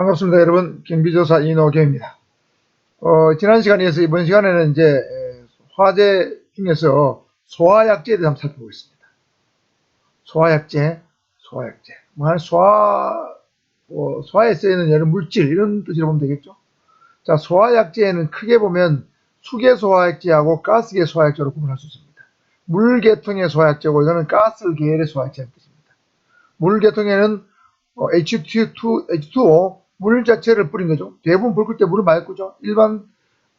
반갑습니다. 여러분. 경비조사 이노경입니다. 지난 시간에 이어서 이번 시간에는 이제 화재 중에서 소화약제에 대해서 한번 살펴보겠습니다. 소화약제. 소화에 쓰이는 여러 물질, 이런 뜻으로 보면 되겠죠. 자, 소화약제에는 크게 보면 수계 소화약제하고 가스계 소화약제로 구분할 수 있습니다. 물계통의 소화약제고, 이거는 가스 계열의 소화약제라는 뜻입니다. 물계통에는 H2O, 물 자체를 뿌린 거죠. 대부분 불 끌 때 물을 많이 뿌죠. 일반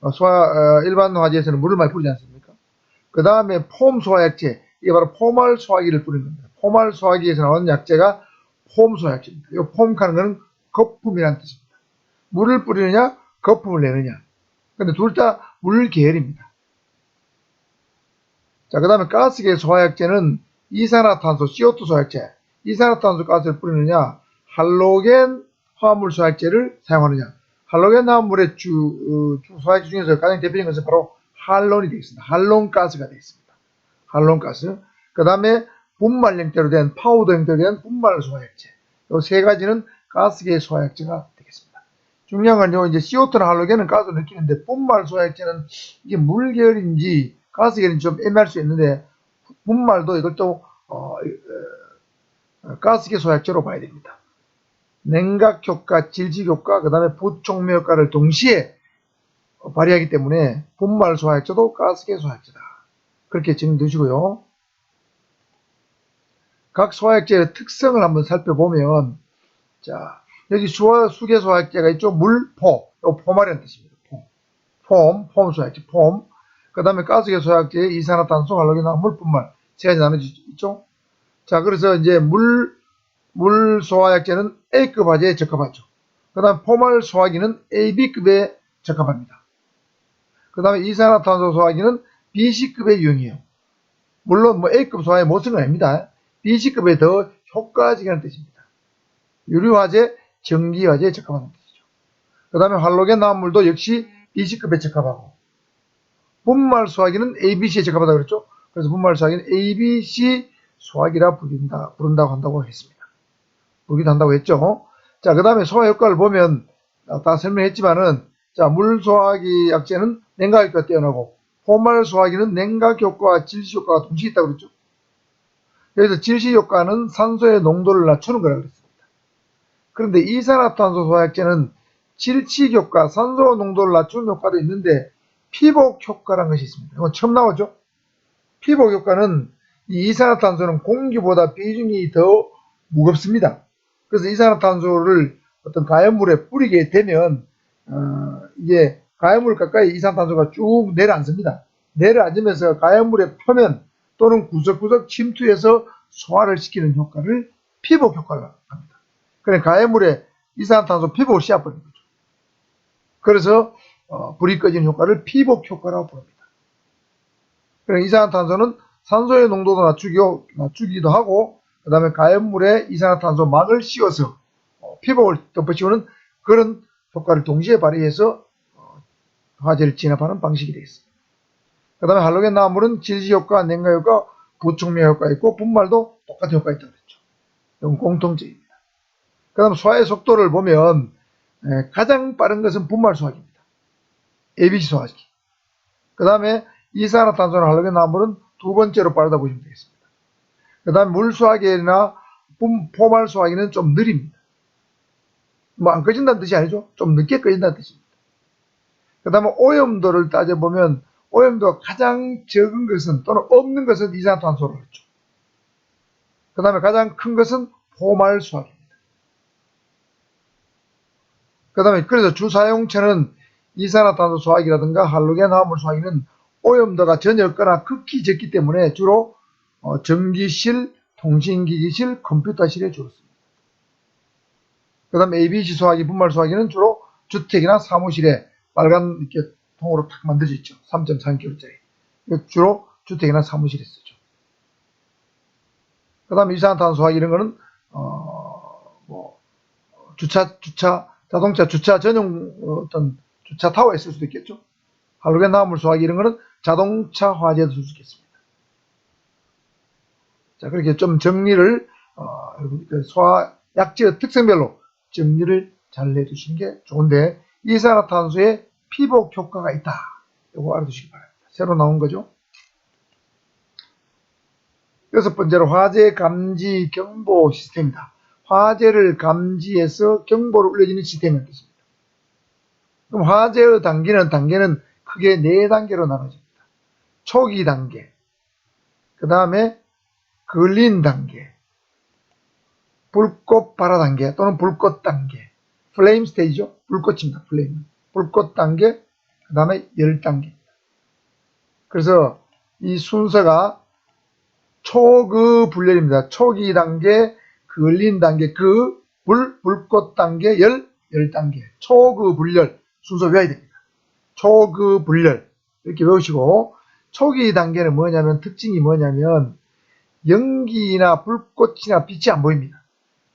화재에서는 물을 많이 뿌리지 않습니까? 그 다음에 폼 소화약제, 이게 바로 포말 소화기를 뿌린 겁니다. 포말 소화기에서 나오는 약제가 폼 소화약제입니다. 이 폼하는 것은 거품이라는 뜻입니다. 물을 뿌리느냐, 거품을 내느냐. 근데 둘 다 물 계열입니다. 자, 그 다음에 가스계 소화약제는 이산화탄소, CO2 소화약제, 이산화탄소 가스를 뿌리느냐, 할로겐 화합물 소화약제를 사용하느냐. 할로겐 화합물의 소화약제 중에서 가장 대표적인 것은 바로 할론이 되겠습니다. 할론가스가 되겠습니다. 할론가스. 그 다음에 분말 형태로 된, 파우더 형태로 된 분말 소화약제. 이 세 가지는 가스계 소화약제가 되겠습니다. 중요한 건요, 이제 CO2나 할로겐은 가스를 느끼는데, 분말 소화약제는 이게 물 계열인지 가스 계열인지 좀 애매할 수 있는데, 분말도 이것도 가스계 소화약제로 봐야 됩니다. 냉각 효과, 질식 효과, 그 다음에 부촉매 효과를 동시에 발휘하기 때문에 분말 소화약제도 가스계 소화약제다. 그렇게 정리두시고요. 각 소화약제의 특성을 한번 살펴보면, 자, 여기 수계 소화약제가 있죠. 물포, 포말이라는 뜻입니다. 폼 소화약제, 폼. 그 다음에 가스계 소화약제에 이산화탄소, 할로겐, 물분말 세 가지 나눠져 있죠. 자, 그래서 이제 물 소화약제는 A급 화재에 적합하죠. 그 다음 포말 소화기는 AB급에 적합합니다. 그 다음에 이산화탄소 소화기는 BC급에 유용해요. 물론 A급 소화에 못 쓴 건 아닙니다. BC급에 더 효과적이라는 뜻입니다. 유류화재, 전기화재에 적합하다는 뜻이죠. 그 다음에 할로겐 화합물도 역시 BC급에 적합하고, 분말 소화기는 ABC에 적합하다고 그랬죠. 그래서 분말 소화기는 ABC 소화기라 부른다고 한다고 했습니다. 부르기도 한다고 했죠. 자, 그 다음에 소화 효과를 보면, 다 설명했지만은, 자, 물 소화기 약제는 냉각 효과가 뛰어나고, 포말 소화기는 냉각 효과와 질식 효과가 동시에 있다고 그랬죠. 그래서 질식 효과는 산소의 농도를 낮추는 거라고 그랬습니다. 그런데 이산화탄소 소화약제는 질식 효과, 산소 농도를 낮추는 효과도 있는데, 피복 효과라는 것이 있습니다. 이건 처음 나오죠. 피복 효과는 이 이산화탄소는 공기보다 비중이 더 무겁습니다. 그래서 이산화탄소를 어떤 가연물에 뿌리게 되면 이게 가연물 가까이 이산화탄소가 쭉 내려앉습니다. 내려앉으면서 가연물의 표면 또는 구석구석 침투해서 소화를 시키는 효과를 피복 효과라고 합니다. 그러니까 가연물에 이산화탄소 피복을 씌워버리는 거죠. 그래서 불이 꺼지는 효과를 피복 효과라고 부릅니다. 그러니까 이산화탄소는 산소의 농도도 낮추기도 하고, 그 다음에 가연물에 이산화탄소 막을 씌워서 피복을 덮어씌우는 그런 효과를 동시에 발휘해서 화재를 진압하는 방식이 되겠습니다. 그 다음에 할로겐 화합물은 질식 효과, 냉각 효과, 부촉매 효과 있고, 분말도 똑같은 효과가 있다고 그랬죠. 이건 공통점입니다. 그 다음 소화의 속도를 보면 가장 빠른 것은 분말 소화기입니다. ABC 소화기. 그 다음에 이산화탄소나 할로겐 화합물은 두 번째로 빠르다 보시면 되겠습니다. 그 다음에 물 소화기나 포말 소화기는 좀 느립니다. 안 꺼진다는 뜻이 아니죠. 좀 늦게 꺼진다는 뜻입니다. 그 다음에 오염도를 따져보면 오염도가 가장 적은 것은 또는 없는 것은 이산화탄소로 했죠. 그 다음에 가장 큰 것은 포말 소화기입니다. 그 다음에 그래서 주사용체는 이산화탄소 소화기라든가 할로겐 화합물 소화기는 오염도가 전혀 없거나 극히 적기 때문에 주로 전기실, 통신기기실, 컴퓨터실에 주로 씁니다. 그 다음에 ABC 소화기, 분말 소화기는 주로 주택이나 사무실에 빨간 이렇게 통으로 탁 만들어져 있죠. 3.3kg짜리. 주로 주택이나 사무실에 쓰죠. 그 다음에 이산화탄소 소화기 이런 거는 자동차 주차 전용 어떤 주차 타워에 쓸 수도 있겠죠. 할로겐 화합물 소화기 이런 거는 자동차 화재도 쓸 수 있겠습니다. 자, 그렇게 좀 정리를 소화 약제의 특성별로 정리를 잘 내두시는 게 좋은데, 이산화탄소에 피복 효과가 있다. 이거 알아두시기 바랍니다. 새로 나온 거죠. 여섯 번째로 화재 감지 경보 시스템이다. 화재를 감지해서 경보를 울려주는 시스템이 있습니다. 그럼 화재의 단계는 크게 4단계로 나눠집니다. 초기 단계, 그 다음에 걸린 단계, 불꽃 발화 단계 또는 불꽃 단계, 플레임 스테이지죠. 불꽃입니다. 플레임. 불꽃 단계, 그 다음에 열 단계입니다. 그래서 이 순서가 초급불열입니다. 초기 단계, 걸린 단계, 불꽃 단계, 열 단계. 초급불열 순서 외워야 됩니다. 초급불열 이렇게 외우시고, 초기 단계는 뭐냐면, 특징이 뭐냐면 연기나 불꽃이나 빛이 안 보입니다.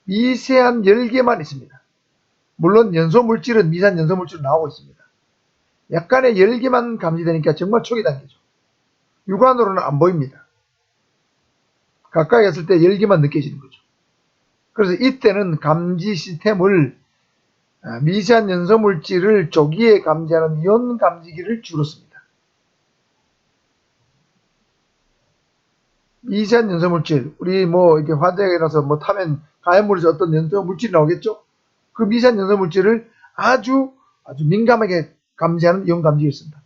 미세한 열기만 있습니다. 물론 연소물질은 미세한 연소물질은 나오고 있습니다. 약간의 열기만 감지되니까 정말 초기 단계죠. 육안으로는 안 보입니다. 가까이 갔을 때 열기만 느껴지는 거죠. 그래서 이때는 감지 시스템을 미세한 연소물질을 조기에 감지하는 이온 감지기를 주로 씁니다. 미세한 연소물질, 우리 이렇게 화재가 일어나서 타면 가연물에서 어떤 연소물질이 나오겠죠? 그 미세한 연소물질을 아주 민감하게 감지하는 이온 감지기를 씁니다.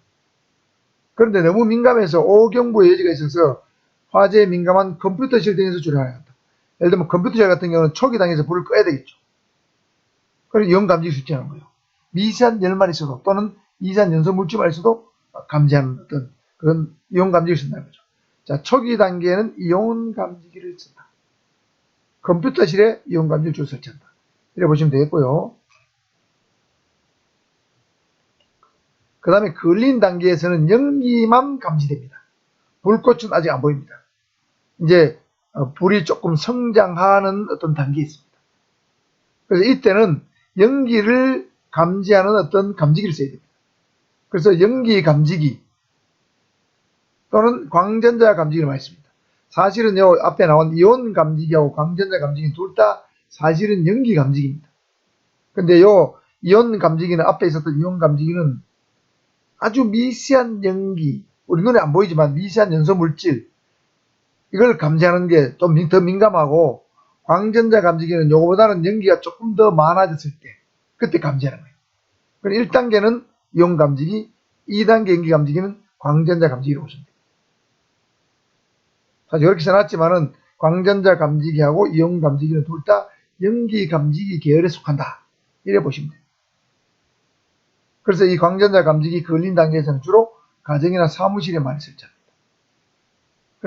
그런데 너무 민감해서 오경부의 여지가 있어서 화재에 민감한 컴퓨터실 등에서 주로 합니다. 예를 들면 컴퓨터실 같은 경우는 초기 단계에서 불을 꺼야 되겠죠. 그래서 이온 감지기 수 있다는 거예요. 미세한 열만 있어도 또는 미세한 연소 물질만 있어도 감지하는 어떤 그런 이온 감지기를 쓴다는 거죠. 자, 초기 단계에는 이온 감지기를 쓴다. 컴퓨터실에 이온 감지기를 주로 설치한다. 이렇게 보시면 되겠고요. 그 다음에 걸린 단계에서는 연기만 감지됩니다. 불꽃은 아직 안 보입니다. 이제 불이 조금 성장하는 어떤 단계에 있습니다. 그래서 이때는 연기를 감지하는 어떤 감지기를 써야 됩니다. 그래서 연기 감지기 또는 광전자 감지기를 많이 씁니다. 사실은 요 앞에 나온 이온 감지기하고 광전자 감지기는 둘 다 사실은 연기 감지기입니다. 근데 요 이온 감지기는, 앞에 있었던 이온 감지기는 아주 미세한 연기, 우리 눈에 안 보이지만 미세한 연소 물질, 이걸 감지하는 게 좀 더 민감하고, 광전자 감지기는 요거보다는 연기가 조금 더 많아졌을 때 그때 감지하는 거예요. 그럼 1단계는 이온 감지기, 2단계 연기 감지기는 광전자 감지기로 보시면 돼요. 사실 이렇게 써놨지만은 광전자 감지기하고 이온 감지기는 둘 다 연기 감지기 계열에 속한다. 이래 보시면 돼요. 그래서 이 광전자 감지기 걸린 단계에서는 주로 가정이나 사무실에 많이 설치합니다.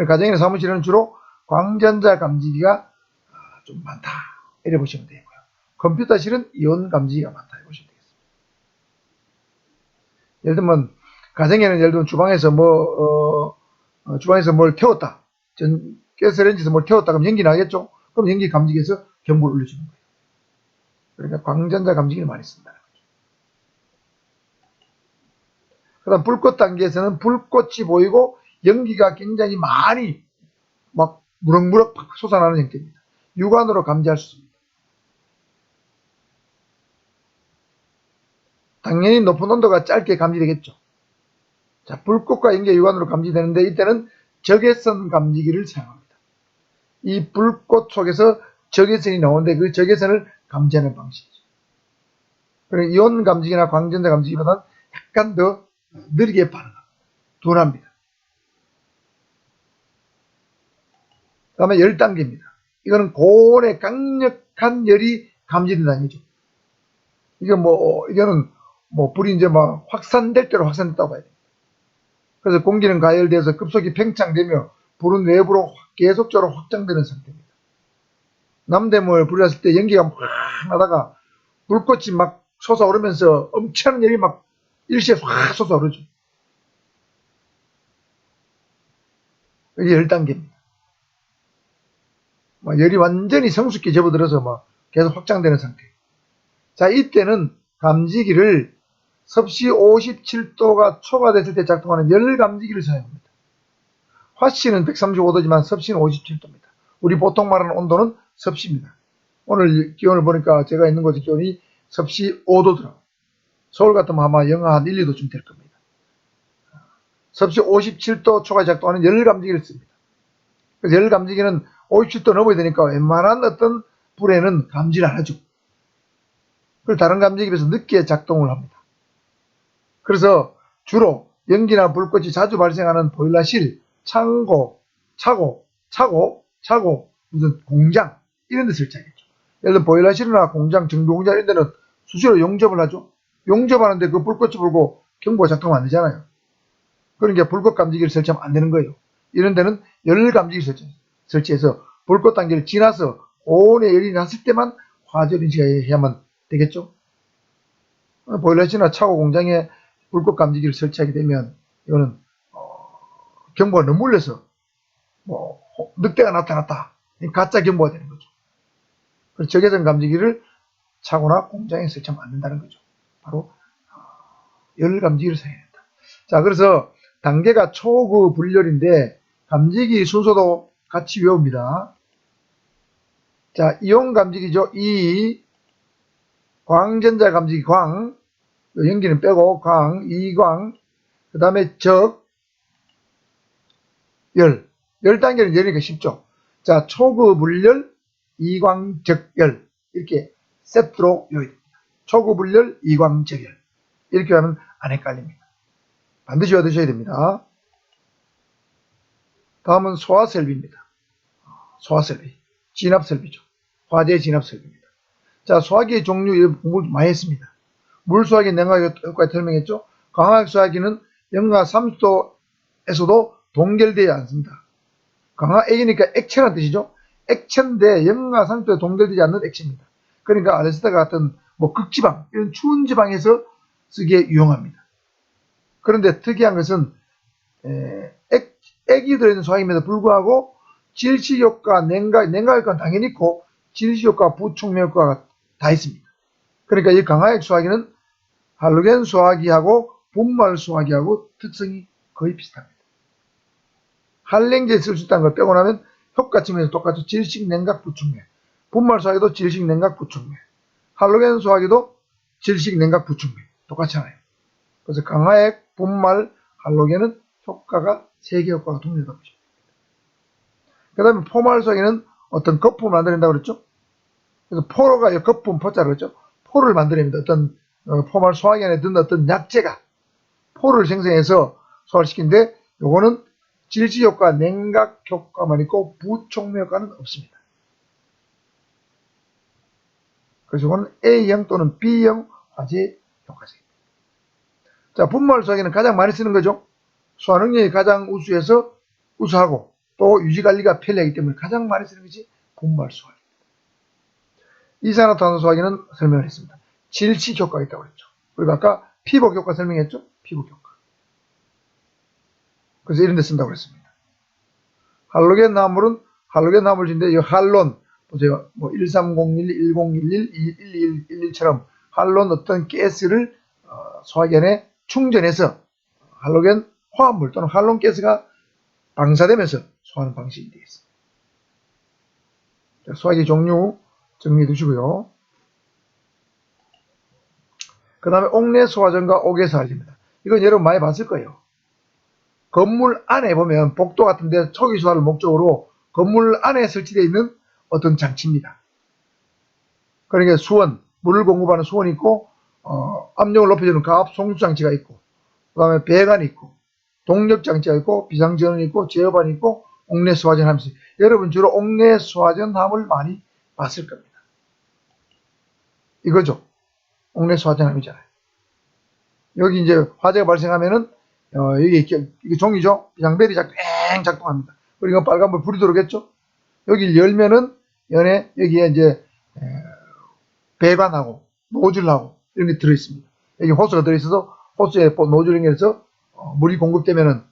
가정이나 사무실에는 주로 광전자 감지기가 좀 많다. 이래 보시면 되고요. 컴퓨터실은 이온 감지기가 많다. 이래 보시면 되겠습니다. 예를 들면 가정에는 예를 들면 주방에서 주방에서 뭘 태웠다. 가스레인지에서 뭘 태웠다. 그럼 연기 나겠죠? 그럼 연기 감지기에서 경보를 울려주는 거예요. 그러니까 광전자 감지기를 많이 쓴다는 거죠. 그 다음 불꽃 단계에서는 불꽃이 보이고 연기가 굉장히 많이 막 무럭무럭 솟아나는 형태입니다. 육안으로 감지할 수 있습니다. 당연히 높은 온도가 짧게 감지되겠죠. 자, 불꽃과 연기가 육안으로 감지되는데 이때는 적외선 감지기를 사용합니다. 이 불꽃 속에서 적외선이 나오는데 그 적외선을 감지하는 방식이죠. 그리고 이온 감지기나 광전자 감지기보다는 약간 더 느리게 반응합니다. 둔합니다. 그 다음에 열 단계입니다. 이거는 고온의 강력한 열이 감지된다는 얘기죠. 이거는 불이 이제 막 확산될 대로 확산됐다고 봐야 됩니다. 그래서 공기는 가열돼서 급속히 팽창되며 불은 외부로 계속적으로 확장되는 상태입니다. 남대문을 불이 났을 때 연기가 막 나다가 불꽃이 막 솟아오르면서 엄청난 열이 막 일시에 확 솟아오르죠. 이게 열 단계입니다. 열이 완전히 성숙기 접어들어서 막 계속 확장되는 상태. 자, 이때는 감지기를 섭씨 57도가 초과됐을 때 작동하는 열 감지기를 사용합니다. 화씨는 135도지만 섭씨는 57도입니다. 우리 보통 말하는 온도는 섭씨입니다. 오늘 기온을 보니까 제가 있는 곳의 기온이 섭씨 5도더라고요. 서울 같으면 아마 영하 한 1, 2도쯤 될 겁니다. 섭씨 57도 초까지 작동하는 열감지기를 씁니다. 그래서 열감지기는 57도 넘어야 되니까 웬만한 어떤 불에는 감지를 안 하죠. 그리고 다른 감지기에 비해서 늦게 작동을 합니다. 그래서 주로 연기나 불꽃이 자주 발생하는 보일러실, 창고, 차고, 무슨 공장 이런 데 설치하겠죠. 예를 들어 보일러실이나 공장, 정비공장 이런 데는 수시로 용접을 하죠. 용접하는데 그 불꽃이 불고 경보가 작동하면 안 되잖아요. 그러니까 불꽃 감지기를 설치하면 안 되는 거예요. 이런 데는 열 감지기를 설치해서 불꽃 단계를 지나서 고온의 열이 났을 때만 화재를 인식해야만 되겠죠. 보일러실이나 차고 공장에 불꽃 감지기를 설치하게 되면 이거는 경보가 너무 울려서 늑대가 나타났다. 가짜 경보가 되는 거죠. 그래서 적외선 감지기를 차고나 공장에 설치하면 안 된다는 거죠. 바로 열 감지기를 사용해야 된다. 자, 그래서 단계가 초급분열인데 감지기 순서도 같이 외웁니다. 자, 이온 감지기죠. 이 광전자 감지기 광, 연기는 빼고 광, 이광, 그 다음에 적, 열. 열 단계는 열이니까 쉽죠. 자, 초급분열, 이광, 적, 열. 이렇게 세트로 외워야 됩니다. 초급분열, 이광, 적, 열. 이렇게 하면 안 헷갈립니다. 반드시 외워두셔야 됩니다. 다음은 소화설비입니다. 소화설비. 진압설비죠. 화재 진압설비입니다. 자, 소화기의 종류 공부를 많이 했습니다. 물소화기, 냉각효과에 설명했죠. 광학소화기는 영하 30도에서도 동결되지 않습니다. 광학액이니까 액체란 뜻이죠. 액체인데 영하 30도에 동결되지 않는 액체입니다. 그러니까 아레스타 같은 극지방, 이런 추운 지방에서 쓰기에 유용합니다. 그런데 특이한 것은 액이 들어있는 소화기임에도 불구하고 질식효과, 냉각효과는 당연히 있고 질식효과, 부촉매효과가 다 있습니다. 그러니까 이 강화액 소화기는 할로겐 소화기하고 분말 소화기하고 특성이 거의 비슷합니다. 한랭제에 쓸 수 있다는 걸 빼고 나면 효과 측면에서 똑같죠. 질식, 냉각, 부촉매. 분말 소화기도 질식, 냉각, 부촉매. 할로겐 소화기도 질식, 냉각, 부촉매. 똑같잖아요. 그래서 강화액, 분말, 할로겐은 효과가 3개 효과가 동일하다고 보시면 됩니다. 그 다음에 포말 소화기는 어떤 거품을 만들어낸다고 그랬죠. 그래서 포로가 거품 포자로 그랬죠. 포를 만들어냅니다. 어떤 포말 소화기 안에 든 어떤 약재가 포를 생성해서 소화를 시키는데 요거는 질식 효과, 냉각 효과만 있고 부촉매 효과는 없습니다. 그래서 이거는 A형 또는 B형 화재 효과적입니다. 자, 분말 소화기는 가장 많이 쓰는 거죠. 소화 능력이 가장 우수하고 또 유지관리가 편리하기 때문에 가장 많이 쓰는 것이 분말 소화기입니다. 이산화탄소 소화기는 설명을 했습니다. 질식 효과가 있다고 그랬죠. 그리고 아까 피복 효과 설명했죠. 피복 효과. 그래서 이런 데 쓴다고 그랬습니다. 할로겐 나물은 할로겐 나물인데 이 할론 보세요. 1301, 1011, 1111처럼 할론 어떤 가스를 소화기 안에 충전해서 할로겐 화합물 또는 할론 가스가 방사되면서 소화하는 방식이 되겠습니다. 소화기 종류 정리해 두시고요. 그 다음에 옥내 소화전과 옥외 소화전입니다. 이건 여러분 많이 봤을 거예요. 건물 안에 보면 복도 같은 데 초기 소화를 목적으로 건물 안에 설치되어 있는 어떤 장치입니다. 그러니까 수원, 물을 공급하는 수원이 있고 압력을 높여주는 가압 송수장치가 있고 그 다음에 배관이 있고 동력장치가 있고 비상전원이 있고 제어반이 있고 옥내 소화전 하면서 여러분 주로 옥내 소화전 함을 많이 봤을 겁니다. 이거죠. 옥내 소화전 함이잖아요. 여기 이제 화재가 발생하면은 이게 종이죠. 비상벨이 작동합니다. 그리고 빨간불 불이 들어오겠죠. 여기를 열면은 여기에 이제 배관하고 노즐하고 이런 게 들어있습니다. 여기 호스가 들어있어서 호스에 노즐 연결해서 물이 공급되면은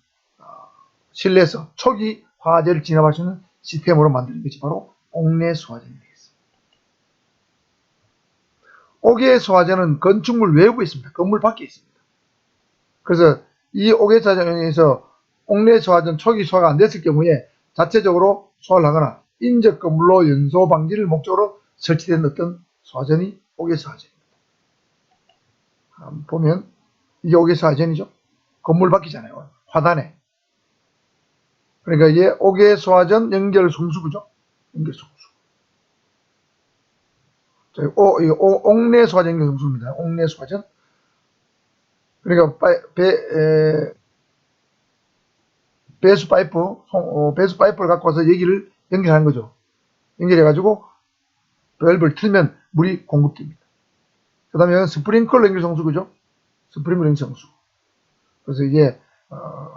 실내에서 초기 화재를 진압할 수 있는 시스템으로 만드는 것이 바로 옥내 소화전이 되겠습니다. 옥외 소화전은 건축물 외부에 있습니다. 건물 밖에 있습니다. 그래서 이 옥외 소화전에서 옥내 소화전 초기 소화가 안 됐을 경우에 자체적으로 소화를 하거나 인적 건물로 연소 방지를 목적으로 설치된 어떤 소화전이 옥외 소화전입니다. 보면 이게 옥외소화전이죠. 건물 바뀌잖아요. 화단에. 그러니까 이게 옥외소화전 연결성수구죠. 연결성수. 이거 옥내소화전 연결성수입니다. 옥내소화전. 그러니까 배수 파이프를 갖고 와서 여기를 연결하는 거죠. 연결해가지고 밸브를 틀면 물이 공급됩니다. 그 다음에 스프링클러 연결성수구죠. 스프링클러 연결성수. 그래서 이게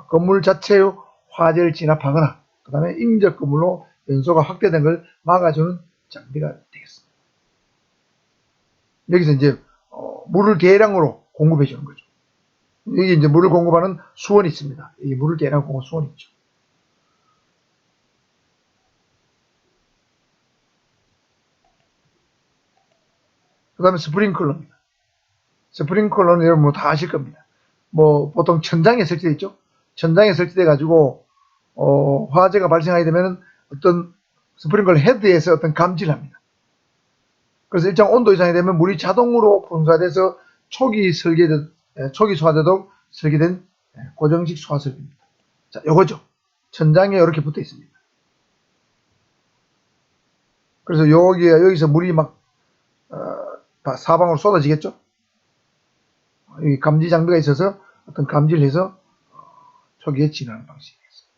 건물 자체의 화재를 진압하거나 그 다음에 인접 건물로 연소가 확대된 걸 막아주는 장비가 되겠습니다. 여기서 이제 물을 대량으로 공급해 주는 거죠. 여기 이제 물을 공급하는 수원이 있습니다. 이 물을 대량으로 공급하는 수원이 있죠. 그 다음에 스프링클러입니다. 스프링클러는 여러분 다 아실 겁니다. 보통 천장에 설치되어 있죠. 천장에 설치돼 가지고 화재가 발생하게 되면 어떤 스프링클러 헤드에서 어떤 감지를 합니다. 그래서 일정 온도 이상이 되면 물이 자동으로 분사돼서 초기 소화되도록 설계된 고정식 소화 설비입니다. 자, 요거죠. 천장에 이렇게 붙어 있습니다. 그래서 여기서 물이 막 사방으로 쏟아지겠죠. 이 감지 장비가 있어서 어떤 감지를 해서 초기에 진화하는 방식이겠습니다.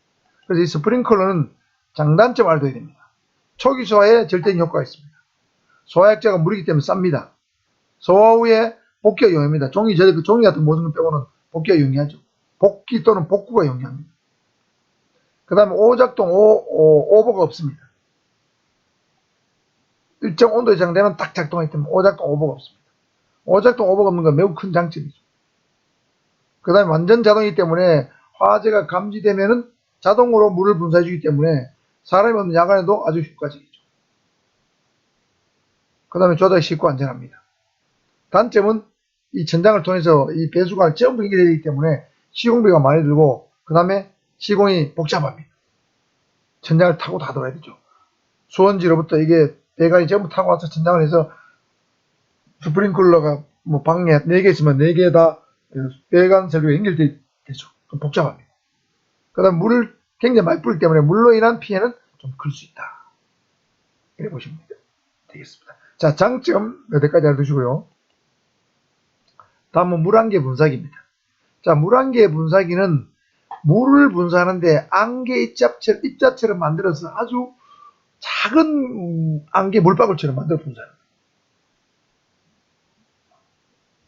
그래서 이 스프링클러는 장단점을 알아둬야 됩니다. 초기 소화에 절대적인 효과가 있습니다. 소화약자가 물이기 때문에 쌉니다. 소화 후에 복기가 용이합니다. 종이 같은 모든 것 빼고는 복기가 용이하죠. 복기 또는 복구가 용이합니다. 그 다음에 오작동, 오버가 없습니다. 일정 온도 이상 되면 딱 작동하기 때문에 오작동, 오버가 없습니다. 오작동, 오버가 없는 건 매우 큰 장점이죠. 그 다음에 완전 자동이기 때문에 화재가 감지되면은 자동으로 물을 분사해주기 때문에 사람이 없는 야간에도 아주 효과적이죠. 그 다음에 조작이 쉽고 안전합니다. 단점은 이 천장을 통해서 이 배수관을 전부 연결되기 때문에 시공비가 많이 들고 그 다음에 시공이 복잡합니다. 천장을 타고 다 돌아야 되죠. 수원지로부터 이게 배관이 전부 타고 와서 천장을 해서 스프링클러가 방에 4개 있으면 4개 다 배관 설비가 연결되죠. 좀 복잡합니다. 그 다음 물을 굉장히 많이 뿌리기 때문에 물로 인한 피해는 좀 클 수 있다. 이렇게 보시면 되겠습니다. 자, 장점 여기까지 알아두시고요. 다음은 물안개 분사기입니다. 자, 물안개 분사기는 물을 분사하는데 안개 입자처럼 만들어서 아주 작은 안개 물방울처럼 만들어 분사합니다.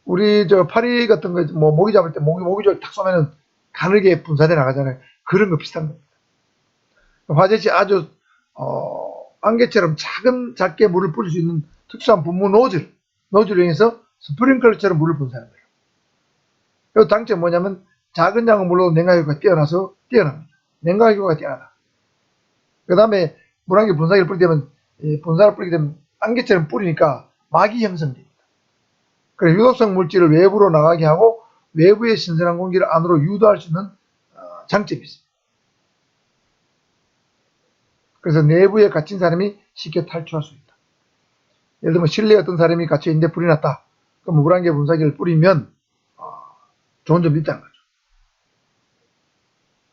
우리 파리 같은 거 모기 잡을 때 모기줄 탁 쏘면은 가늘게 분사돼 나가잖아요. 그런 거 비슷한 겁니다. 화재시 아주 안개처럼 작게 물을 뿌릴 수 있는 특수한 분무 노즐을 이용해서 스프링클러처럼 물을 분사하는 거예요. 이 장점이 뭐냐면 작은 양의 물로 냉각효과가 뛰어납니다. 냉각효과가 뛰어나다. 그 다음에 물안개 분사기를 뿌리게 되면 안개처럼 뿌리니까 막이 형성됩니다. 그래서 유독성 물질을 외부로 나가게 하고 외부의 신선한 공기를 안으로 유도할 수 있는 장점이 있습니다. 그래서 내부에 갇힌 사람이 쉽게 탈출할 수 있다. 예를 들면 실내에 어떤 사람이 갇혀 있는데 불이 났다. 그럼 물안개 분사기를 뿌리면 좋은 점이 있다는 거죠.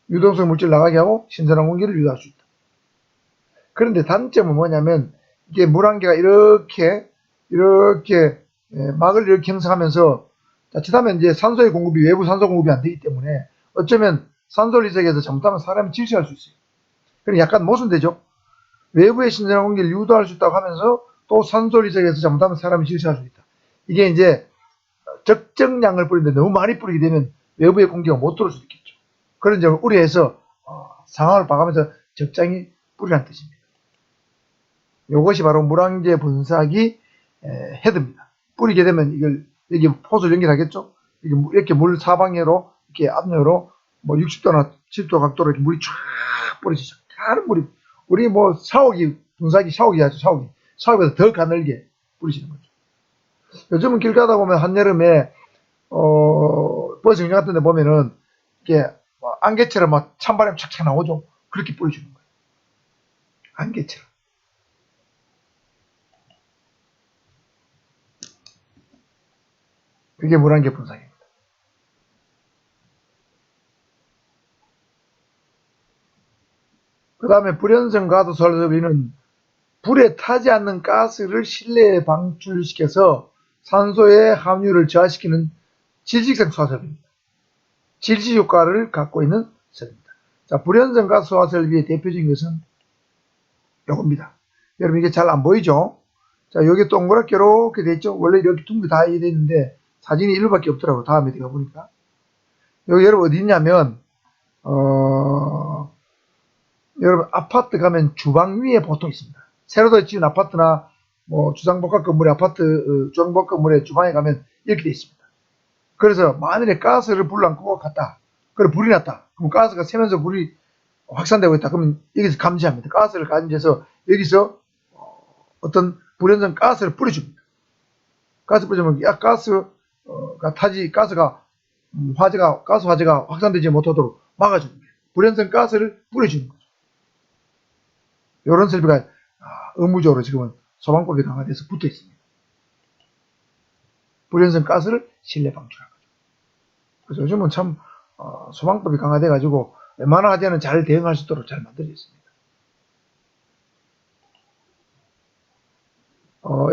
유독성 물질을 나가게 하고 신선한 공기를 유도할 수 있다. 그런데 단점은 뭐냐면 이게 물안개가 이렇게 막을 이렇게 형성하면서 자칫하면 이제 산소의 공급이 외부 산소 공급이 안 되기 때문에 어쩌면 산소를 이석해서 잘못하면 사람이 질식할 수 있어요. 그럼 약간 모순되죠. 외부의 신선한 공기를 유도할 수 있다고 하면서 또 산소를 이석해서 잘못하면 사람이 질식할 수 있다. 이게 이제 적정량을 뿌리는데 너무 많이 뿌리게 되면 외부의 공기가 못 들어올 수도 있겠죠. 그런 점을 우려해서 상황을 봐가면서 적당히 뿌리라는 뜻입니다. 이것이 바로 물안개 분사기 헤드입니다. 뿌리게 되면 이걸 여기 포스를 연결하겠죠. 이렇게 물 사방으로 이렇게 압력으로 60도나 70도 각도로 이렇게 물이 쫙 뿌려지죠. 가는 물이 우리 샤워기 분사기 샤워기 하죠. 샤워기보다 더 가늘게 뿌리시는 거죠. 요즘은 길 가다 보면 한여름에 버스 정류 같은 데 보면은 이게 안개처럼 찬바람이 착착 나오죠. 그렇게 뿌려주는 거예요. 안개처럼. 그게 물안개 분사입니다. 그 다음에 불연성 가스 소화 설비는 불에 타지 않는 가스를 실내에 방출시켜서 산소의 함유를 저하시키는 질식성 소화 설비입니다. 질식 효과를 갖고 있는 설비입니다. 자, 불연성 가스 소화 설비의 대표적인 것은 요겁니다. 여러분 이게 잘 안 보이죠? 자, 여기 동그랗게 이렇게 돼 있죠? 원래 이렇게 둥근 다 돼 있는데 사진이 일부밖에 없더라고요. 다음에 제가 보니까. 여기 여러분 어디 있냐면 여러분 아파트 가면 주방 위에 보통 있습니다. 새로 지은 아파트나 뭐 주상복합 건물의 아파트 주상복합 건물의 주방에 가면 이렇게 돼 있습니다. 그래서 만일에 가스를 불을 안 끄고 갔다. 그리고 불이 났다. 그럼 가스가 새면서 불이 확산되고 있다. 그러면 여기서 감지합니다. 가스를 감지해서 여기서 어떤 불연성 가스를 뿌려줍니다. 가스 뿌려주면 가스가 타지 가스가 가스 화재가 확산되지 못하도록 막아주는 거예요. 불연성 가스를 뿌려주는 거죠. 이런 설비가 의무적으로 지금은 소방법이 강화돼서 붙어 있습니다. 불연성 가스를 실내 방출하는 거죠. 그래서 요즘은 참 소방법이 강화돼 가지고 웬만한 화재는 잘 대응할 수 있도록 잘 만들어져 있습니다.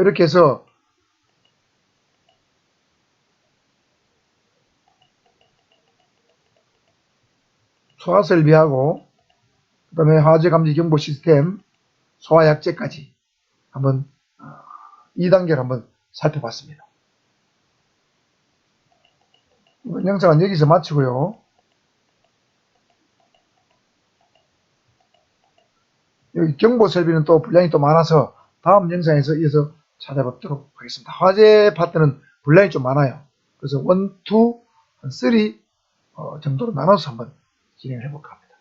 이렇게 해서 소화 설비하고 그다음에 화재 감지 경보 시스템, 소화 약제까지 한번 2단계를 한번 살펴봤습니다. 이번 영상은 여기서 마치고요. 여기 경보 설비는 또 분량이 또 많아서 다음 영상에서 이어서 찾아뵙도록 하겠습니다. 화재 파트는 분량이 좀 많아요. 그래서 1, 2, 3 정도로 나눠서 한번 진행을 해볼까 합니다.